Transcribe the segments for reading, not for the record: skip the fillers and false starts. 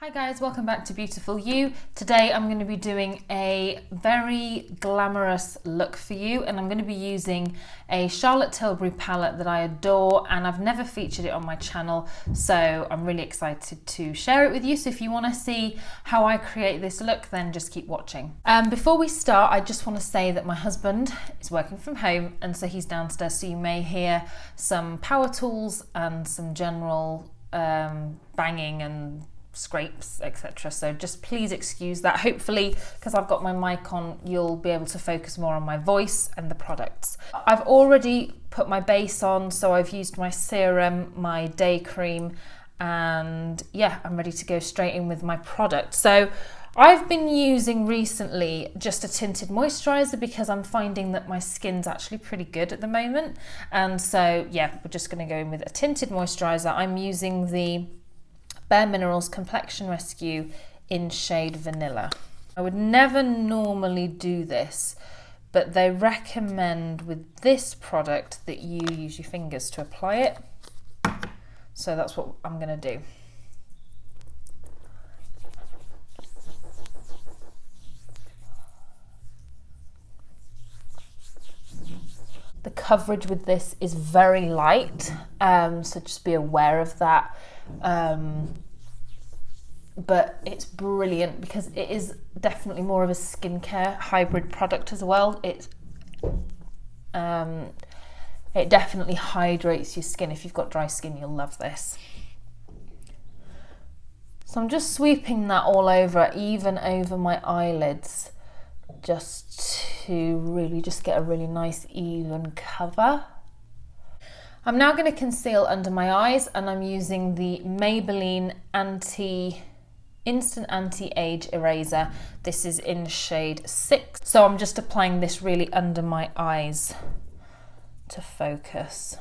Hi guys, welcome back to Beautiful You. Today I'm going to be doing a very glamorous look for you, and I'm going to be using a Charlotte Tilbury palette that I adore, and I've never featured it on my channel, so I'm really excited to share it with you. So if you want to see how I create this look, then just keep watching. Before we start, I just want to say that my husband is working from home, and so he's downstairs, so you may hear some power tools and some general banging and scrapes, etc. So just please excuse that. Hopefully, because I've got my mic on, you'll be able to focus more on my voice and the products. I've already put my base on, so I've used my serum, my day cream, and yeah, I'm ready to go straight in with my product. So I've been using recently just a tinted moisturizer because I'm finding that my skin's actually pretty good at the moment, and so yeah, we're just going to go in with a tinted moisturizer. I'm using the Bare Minerals Complexion Rescue in shade Vanilla. I would never normally do this, but they recommend with this product that you use your fingers to apply it. So that's what I'm going to do. The coverage with this is very light, so just be aware of that. But it's brilliant because it is definitely more of a skincare hybrid product as well. It definitely hydrates your skin. If you've got dry skin, you'll love this. So I'm just sweeping that all over, even over my eyelids, just to really just get a really nice even cover. I'm now going to conceal under my eyes, and I'm using the Maybelline Instant Anti-Age Eraser. This is in shade 6. So I'm just applying this really under my eyes to focus.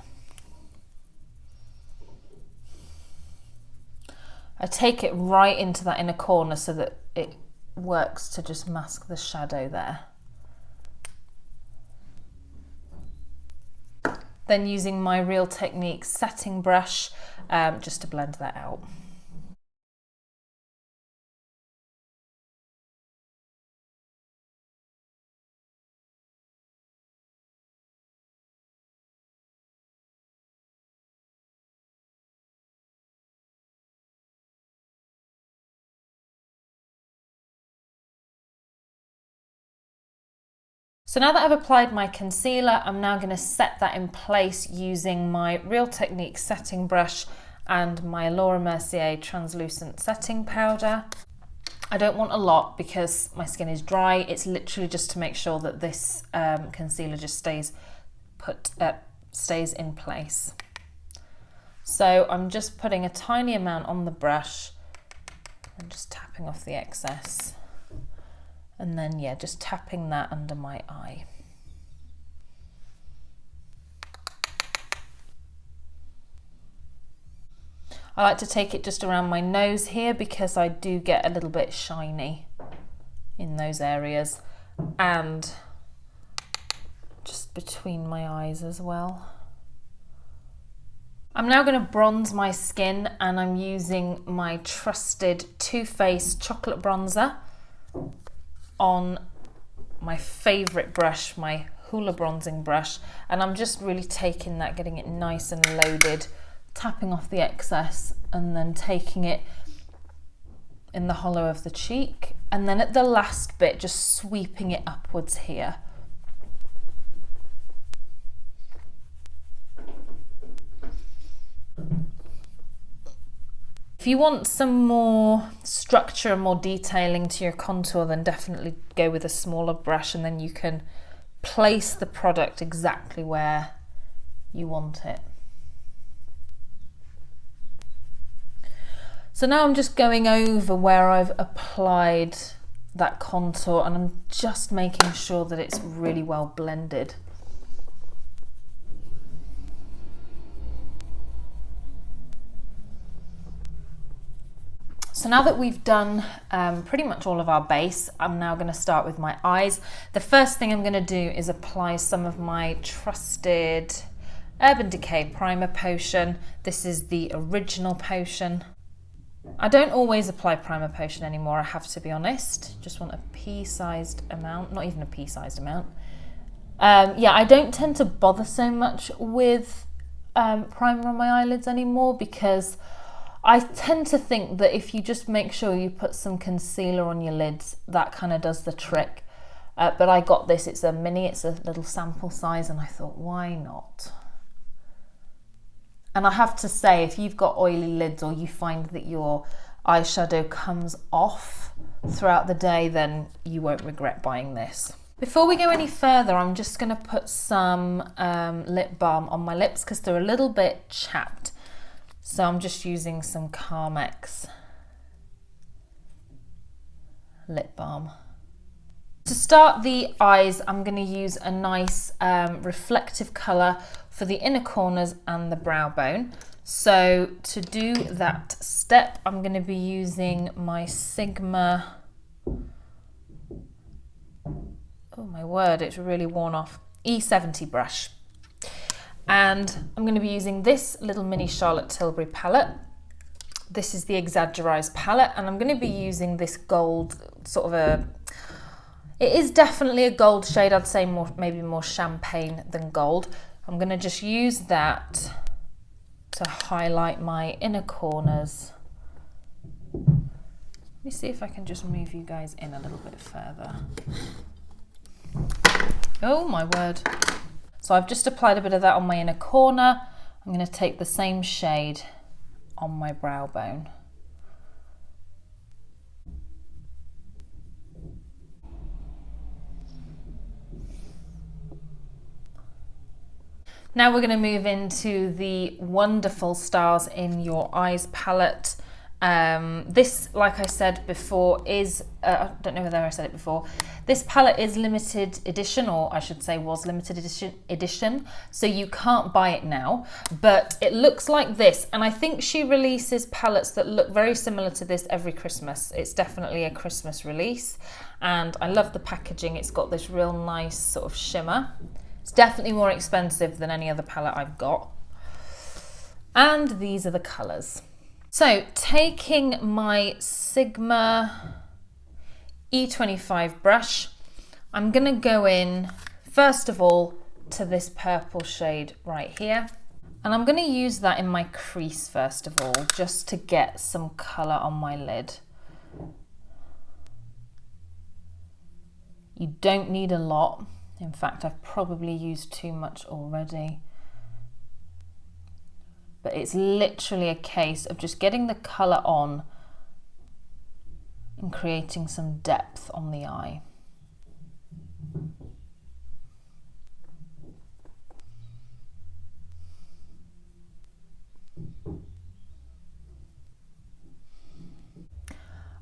I take it right into that inner corner so that it works to just mask the shadow there. Then using my Real Technique setting brush just to blend that out. So now that I've applied my concealer, I'm now going to set that in place using my Real Technique setting brush and my Laura Mercier translucent setting powder. I don't want a lot because my skin is dry. It's literally just to make sure that this concealer just stays in place. So I'm just putting a tiny amount on the brush and just tapping off the excess. And then, yeah, just tapping that under my eye. I like to take it just around my nose here because I do get a little bit shiny in those areas, and just between my eyes as well. I'm now going to bronze my skin, and I'm using my trusted Too Faced chocolate bronzer on my favourite brush, my Hoola bronzing brush, and I'm just really taking that, getting it nice and loaded, tapping off the excess, and then taking it in the hollow of the cheek, and then at the last bit just sweeping it upwards here. If you want some more structure and more detailing to your contour, then definitely go with a smaller brush, and then you can place the product exactly where you want it. So now I'm just going over where I've applied that contour, and I'm just making sure that it's really well blended. So now that we've done pretty much all of our base, I'm now going to start with my eyes. The first thing I'm going to do is apply some of my trusted Urban Decay Primer Potion. This is the original potion. I don't always apply primer potion anymore, I have to be honest. Just want a pea-sized amount, not even a pea-sized amount. Yeah, I don't tend to bother so much with primer on my eyelids anymore, because I tend to think that if you just make sure you put some concealer on your lids, that kind of does the trick. But I got this, it's a mini, it's a little sample size, and I thought, why not? And I have to say, if you've got oily lids or you find that your eyeshadow comes off throughout the day, then you won't regret buying this. Before we go any further, I'm just going to put some lip balm on my lips because they're a little bit chapped. So I'm just using some Carmex lip balm. To start the eyes, I'm going to use a nice reflective colour for the inner corners and the brow bone. So to do that step, I'm going to be using my Sigma, oh my word, it's really worn off, E70 brush. And I'm going to be using this little mini Charlotte Tilbury palette. This is the Exagerreyes palette, and I'm going to be using this gold, sort of a, it is definitely a gold shade, I'd say more, maybe more champagne than gold. I'm going to just use that to highlight my inner corners. Let me see if I can just move you guys in a little bit further. Oh my word. So I've just applied a bit of that on my inner corner. I'm going to take the same shade on my brow bone. Now we're going to move into the Wonderful Stars in Your Eyes palette. This, like I said before, is, I don't know whether I said it before, this palette is limited edition, or I should say was limited edition, so you can't buy it now, but it looks like this, and I think she releases palettes that look very similar to this every Christmas. It's definitely a Christmas release, and I love the packaging. It's got this real nice sort of shimmer. It's definitely more expensive than any other palette I've got. And these are the colours. So taking my Sigma E25 brush, I'm going to go in first of all to this purple shade right here. And I'm going to use that in my crease first of all, just to get some colour on my lid. You don't need a lot. In fact, I've probably used too much already. But it's literally a case of just getting the colour on and creating some depth on the eye.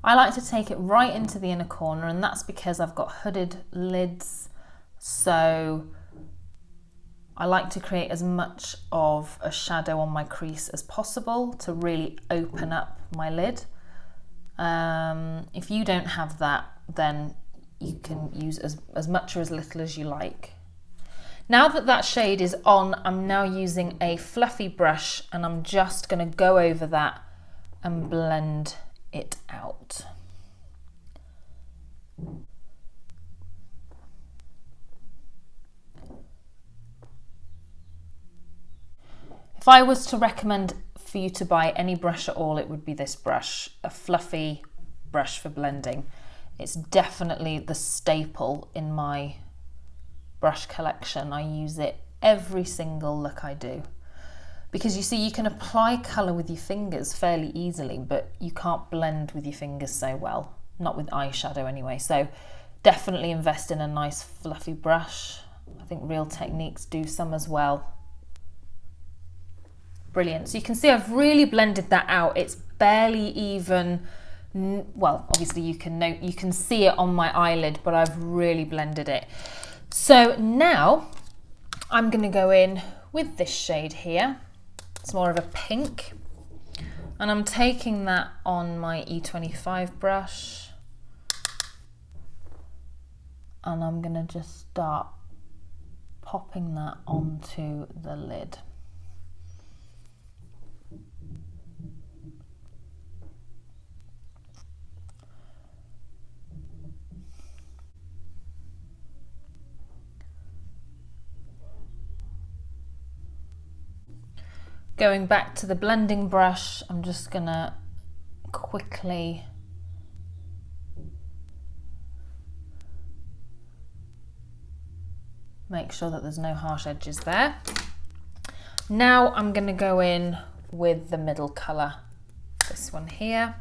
I like to take it right into the inner corner, and that's because I've got hooded lids. So I like to create as much of a shadow on my crease as possible to really open up my lid. If you don't have that, then you can use as much or as little as you like. Now that that shade is on, I'm now using a fluffy brush, and I'm just going to go over that and blend it out. If I was to recommend for you to buy any brush at all, it would be this brush, a fluffy brush for blending. It's definitely the staple in my brush collection. I use it every single look I do. Because you see, you can apply colour with your fingers fairly easily, but you can't blend with your fingers so well. Not with eyeshadow anyway. So definitely invest in a nice fluffy brush. I think Real Techniques do some as well. Brilliant. So you can see I've really blended that out. It's barely even, well, obviously you can see it on my eyelid, but I've really blended it. So now I'm going to go in with this shade here. It's more of a pink, and I'm taking that on my E25 brush, and I'm going to just start popping that onto the lid. Going back to the blending brush, I'm just gonna quickly make sure that there's no harsh edges there. Now I'm gonna go in with the middle colour, this one here.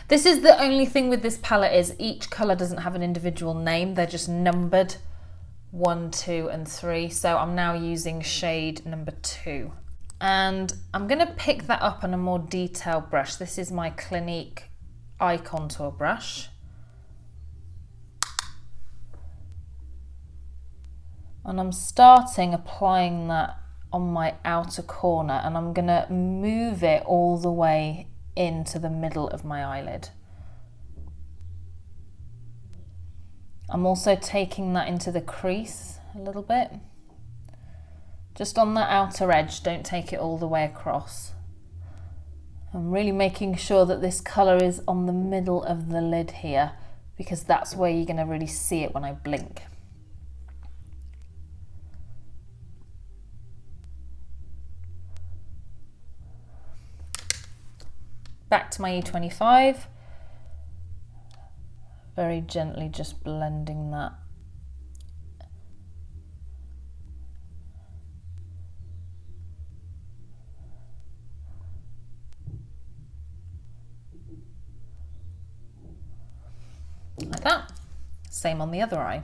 This is the only thing with this palette is each colour doesn't have an individual name, they're just numbered 1, 2 and 3. So I'm now using shade number 2. And I'm going to pick that up on a more detailed brush. This is my Clinique eye contour brush. And I'm starting applying that on my outer corner, and I'm going to move it all the way into the middle of my eyelid. I'm also taking that into the crease a little bit. Just on that outer edge, don't take it all the way across. I'm really making sure that this colour is on the middle of the lid here, because that's where you're going to really see it when I blink. Back to my E25, very gently just blending that. Like that. Same on the other eye.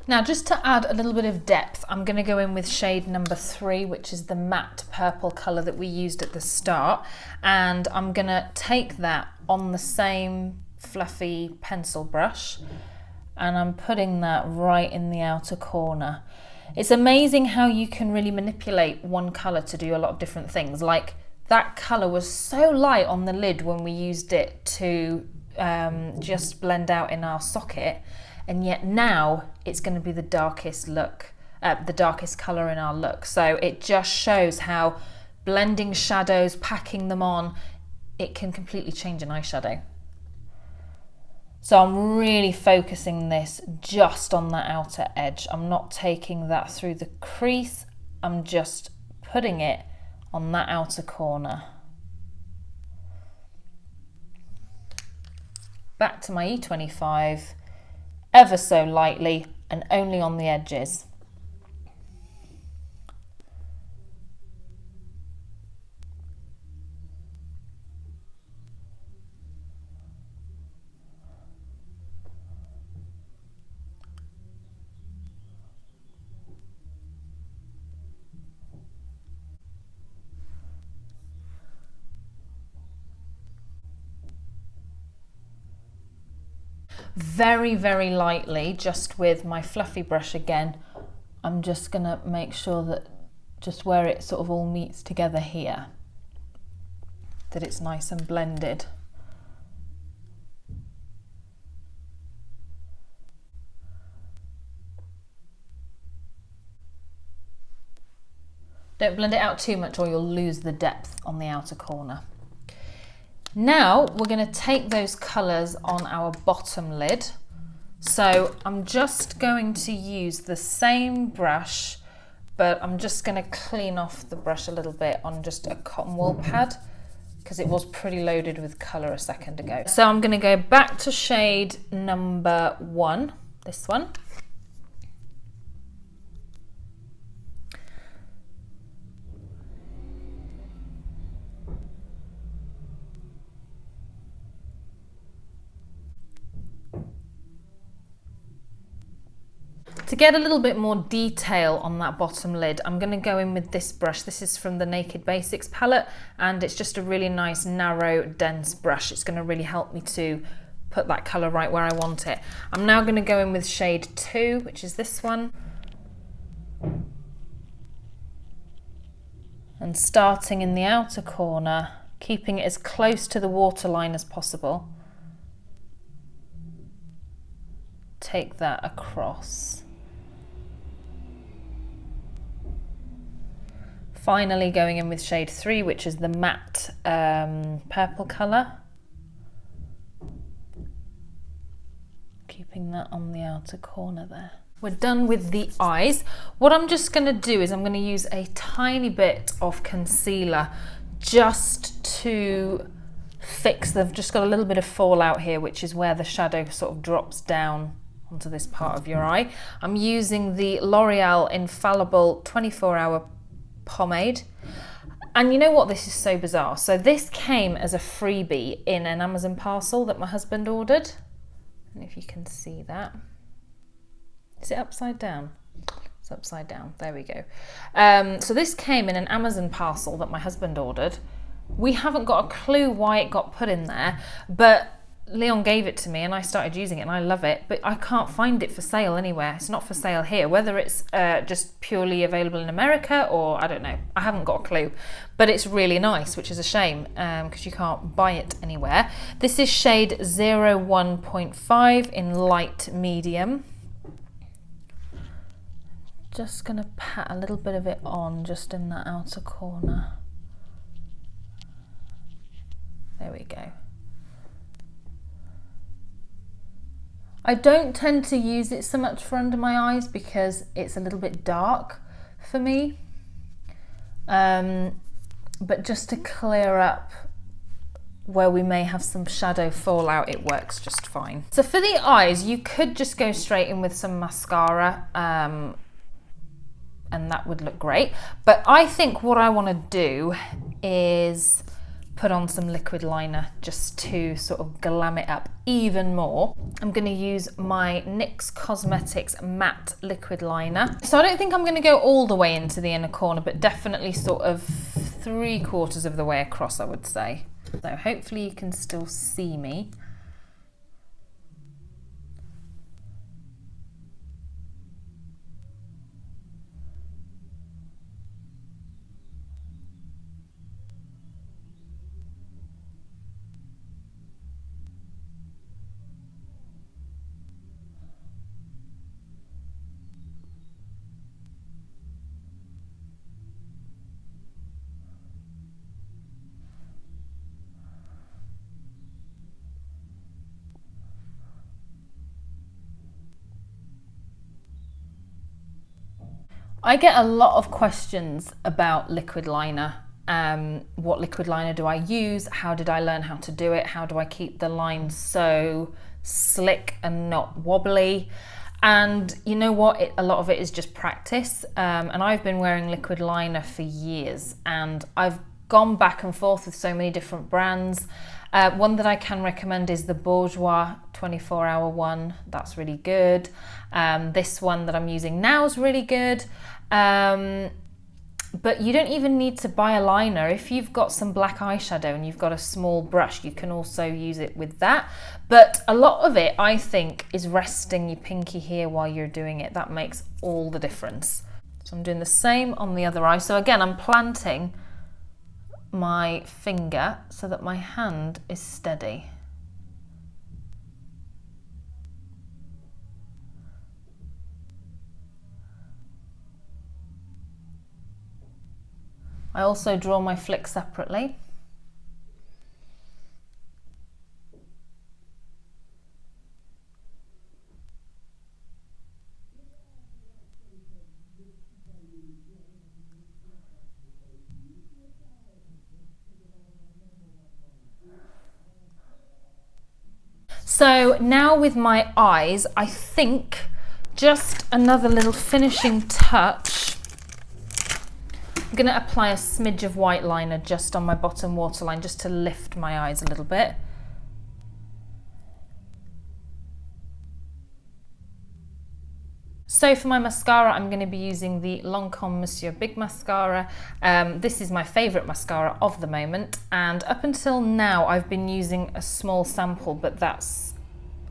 Now, just to add a little bit of depth, I'm going to go in with shade number 3, which is the matte purple colour that we used at the start. And I'm going to take that on the same fluffy pencil brush, and I'm putting that right in the outer corner. It's amazing how you can really manipulate one colour to do a lot of different things. Like, that colour was so light on the lid when we used it to just blend out in our socket. And yet now it's going to be the darkest look, the darkest colour in our look. So it just shows how blending shadows, packing them on, it can completely change an eyeshadow. So I'm really focusing this just on that outer edge. I'm not taking that through the crease. I'm just putting it on that outer corner. Back to my E25. Ever so lightly and only on the edges. Very, very lightly, just with my fluffy brush again, I'm just going to make sure that just where it sort of all meets together here, that it's nice and blended. Don't blend it out too much or you'll lose the depth on the outer corner. Now we're going to take those colours on our bottom lid. So I'm just going to use the same brush, but I'm just going to clean off the brush a little bit on just a cotton wool pad, because it was pretty loaded with colour a second ago. So I'm going to go back to shade number 1, this one. To get a little bit more detail on that bottom lid, I'm going to go in with this brush. This is from the Naked Basics palette, and it's just a really nice, narrow, dense brush. It's going to really help me to put that colour right where I want it. I'm now going to go in with shade 2, which is this one. And starting in the outer corner, keeping it as close to the waterline as possible. Take that across. Finally going in with shade 3, which is the matte purple colour. Keeping that on the outer corner there. We're done with the eyes. What I'm just going to do is I'm going to use a tiny bit of concealer just to fix, they've just got a little bit of fallout here, which is where the shadow sort of drops down onto this part of your eye. I'm using the L'Oreal Infallible 24-hour pomade. And you know what, this is so bizarre. So this came as a freebie in an Amazon parcel that my husband ordered. And if you can see that. Is it upside down? It's upside down, there we go. So this came in an Amazon parcel that my husband ordered. We haven't got a clue why it got put in there, but Leon gave it to me and I started using it and I love it, but I can't find it for sale anywhere. It's not for sale here, whether it's just purely available in America or I don't know. I haven't got a clue, but it's really nice, which is a shame because you can't buy it anywhere. This is shade 01.5 in light medium. Just gonna pat a little bit of it on just in that outer corner. There we go. I don't tend to use it so much for under my eyes because it's a little bit dark for me. But just to clear up where we may have some shadow fallout, it works just fine. So for the eyes, you could just go straight in with some mascara and that would look great. But I think what I want to do is put on some liquid liner just to sort of glam it up even more. I'm going to use my NYX Cosmetics matte liquid liner. So I don't think I'm going to go all the way into the inner corner, but definitely sort of 3/4 of the way across, I would say. So hopefully you can still see me. I get a lot of questions about liquid liner. What liquid liner do I use? How did I learn how to do it? How do I keep the line so slick and not wobbly? And you know what? A lot of it is just practice. And I've been wearing liquid liner for years and I've gone back and forth with so many different brands. One that I can recommend is the Bourjois 24-hour one. That's really good. This one that I'm using now is really good. But you don't even need to buy a liner. If you've got some black eyeshadow and you've got a small brush, you can also use it with that. But a lot of it, I think, is resting your pinky here while you're doing it. That makes all the difference. So I'm doing the same on the other eye. So again, I'm planting my finger so that my hand is steady. I also draw my flick separately. So now with my eyes, I think just another little finishing touch. I'm going to apply a smidge of white liner just on my bottom waterline just to lift my eyes a little bit. So for my mascara, I'm going to be using the Lancôme Monsieur Big Mascara. This is my favourite mascara of the moment, and up until now I've been using a small sample, but that's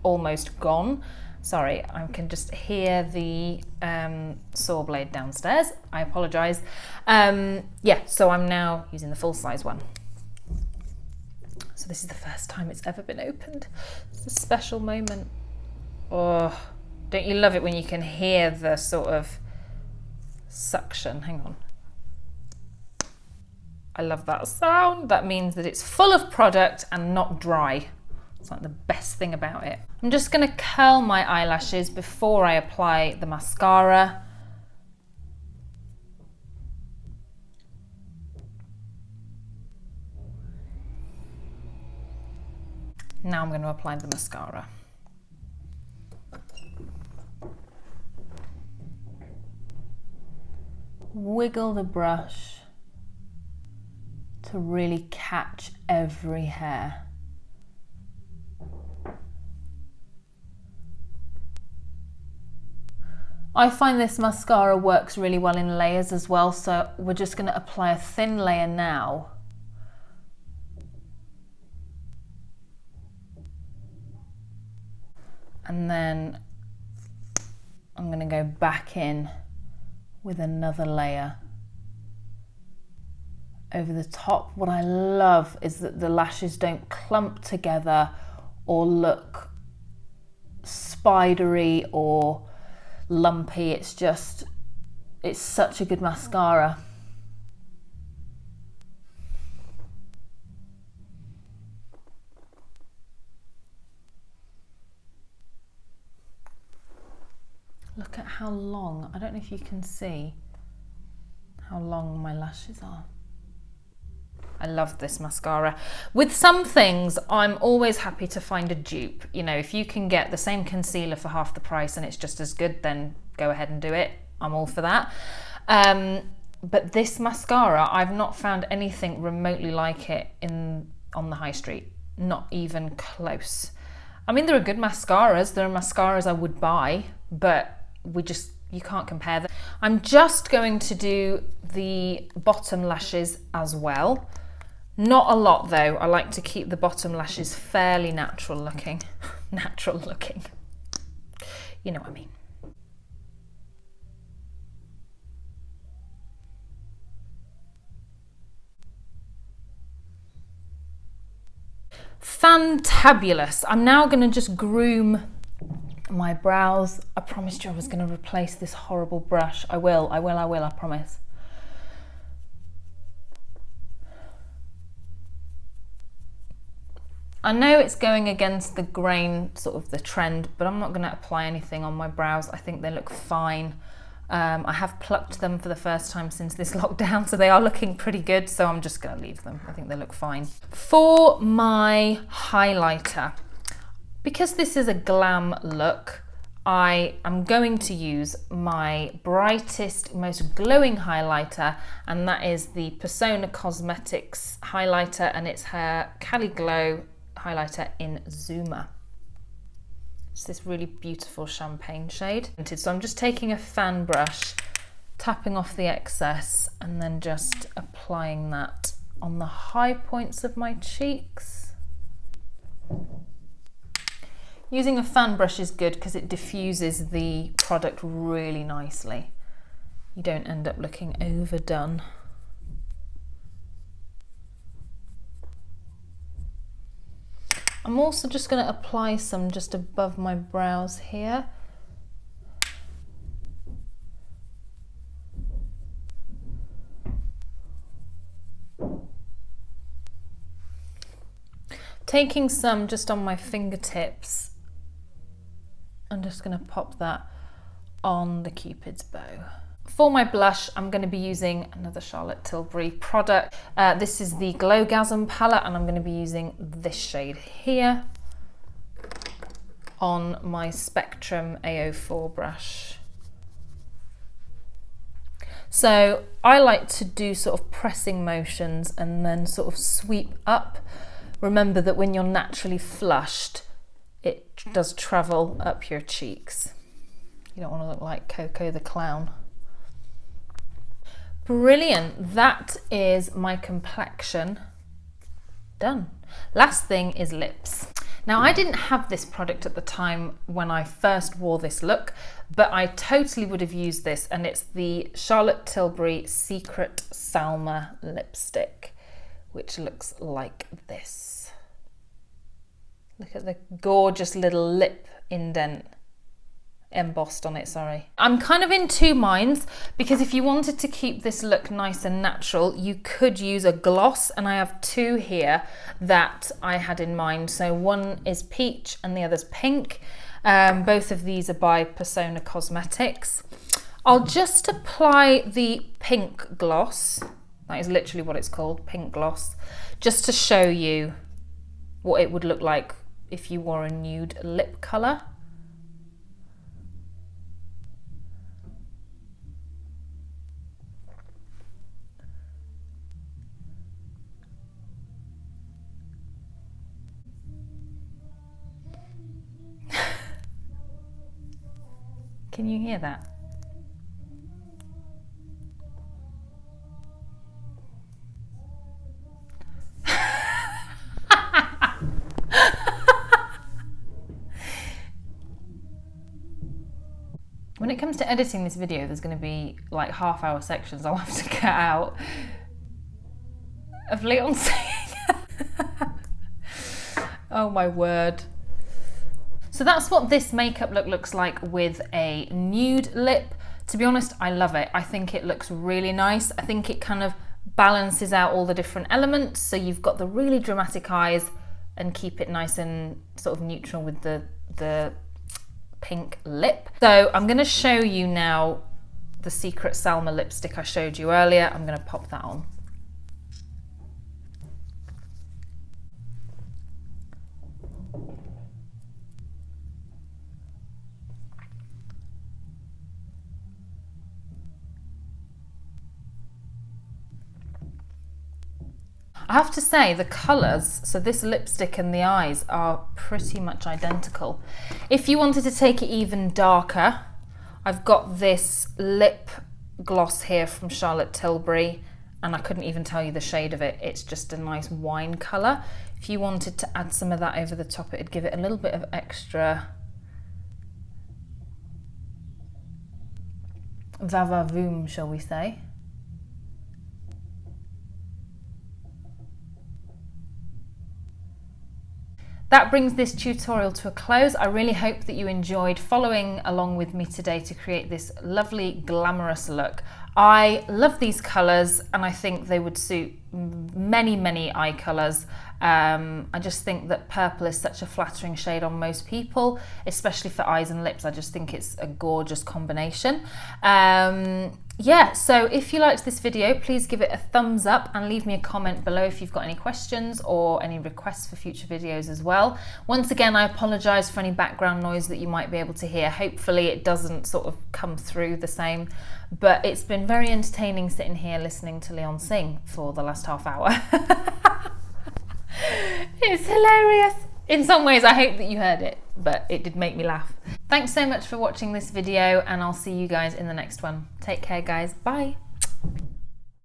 almost gone. Sorry, I can just hear the saw blade downstairs. I apologise. Yeah, so I'm now using the full-size one. So this is the first time it's ever been opened. It's a special moment. Oh, don't you love it when you can hear the sort of suction? Hang on. I love that sound. That means that it's full of product and not dry. It's like the best thing about it. I'm just gonna curl my eyelashes before I apply the mascara. Now I'm gonna apply the mascara. Wiggle the brush to really catch every hair. I find this mascara works really well in layers as well, so we're just going to apply a thin layer now. And then I'm going to go back in with another layer over the top. What I love is that the lashes don't clump together or look spidery or lumpy. It's such a good mascara. Look at how long, I don't know if you can see how long my lashes are. I love this mascara. With some things, I'm always happy to find a dupe. You know, if you can get the same concealer for half the price and it's just as good, then go ahead and do it. I'm all for that. But this mascara, I've not found anything remotely like it on the high street. Not even close. I mean, there are good mascaras. There are mascaras I would buy, but you can't compare them. I'm just going to do the bottom lashes as well. Not a lot though. I like to keep the bottom lashes fairly natural looking. Natural looking. You know what I mean. Fantabulous. I'm now going to just groom my brows. I promised you I was going to replace this horrible brush. I will, I promise. I know it's going against the grain, sort of the trend, but I'm not going to apply anything on my brows. I think they look fine. I have plucked them for the first time since this lockdown, so they are looking pretty good, so I'm just going to leave them. I think they look fine. For my highlighter, because this is a glam look, I am going to use my brightest, most glowing highlighter, and that is the Persona Cosmetics highlighter, and it's her Cali Glow highlighter in Zuma. It's this really beautiful champagne shade. So I'm just taking a fan brush, tapping off the excess, and then just applying that on the high points of my cheeks. Using a fan brush is good because it diffuses the product really nicely. You don't end up looking overdone. I'm also just going to apply some just above my brows here. Taking some just on my fingertips. I'm just going to pop that on the Cupid's bow. For my blush, I'm going to be using another Charlotte Tilbury product. This is the Glowgasm palette, and I'm going to be using this shade here on my Spectrum A04 brush. So I like to do sort of pressing motions and then sort of sweep up. Remember that when you're naturally flushed, it does travel up your cheeks. You don't want to look like Coco the Clown. Brilliant, that is my complexion done. Last thing is lips. Now, I didn't have this product at the time when I first wore this look, but I totally would have used this, and it's the Charlotte Tilbury Secret Salma lipstick, which looks like this. Look at the gorgeous little lip indent. embossed on it, sorry. I'm kind of in two minds, because if you wanted to keep this look nice and natural, you could use a gloss, and I have two here that I had in mind. So one is peach and the other's pink. Both of these are by Persona Cosmetics. I'll just apply the pink gloss. That is literally what it's called, pink gloss, just to show you what it would look like if you wore a nude lip colour. Can you hear that? When it comes to editing this video, there's going to be like half-hour sections I'll have to cut out of Leon saying. Oh my word. So that's what this makeup look looks like with a nude lip. To be honest, I love it. I think it looks really nice. I think it kind of balances out all the different elements. So you've got the really dramatic eyes and keep it nice and sort of neutral with the pink lip. So I'm going to show you now the Secret Salma lipstick I showed you earlier. I'm going to pop that on. I have to say the colours, so this lipstick and the eyes are pretty much identical. If you wanted to take it even darker, I've got this lip gloss here from Charlotte Tilbury, and I couldn't even tell you the shade of it. It's just a nice wine colour. If you wanted to add some of that over the top, it'd give it a little bit of extra va-va-voom, shall we say. That brings this tutorial to a close. I really hope that you enjoyed following along with me today to create this lovely glamorous look. I love these colours and I think they would suit many eye colours. I just think that purple is such a flattering shade on most people, especially for eyes and lips. I just think it's a gorgeous combination. Yeah, so if you liked this video, please give it a thumbs up and leave me a comment below if you've got any questions or any requests for future videos as well. Once again, I apologise for any background noise that you might be able to hear. Hopefully it doesn't sort of come through the same, but it's been very entertaining sitting here listening to Leon sing for the last half hour. It's hilarious. In some ways, I hope that you heard it, but it did make me laugh. Thanks so much for watching this video, and I'll see you guys in the next one. Take care, guys. Bye.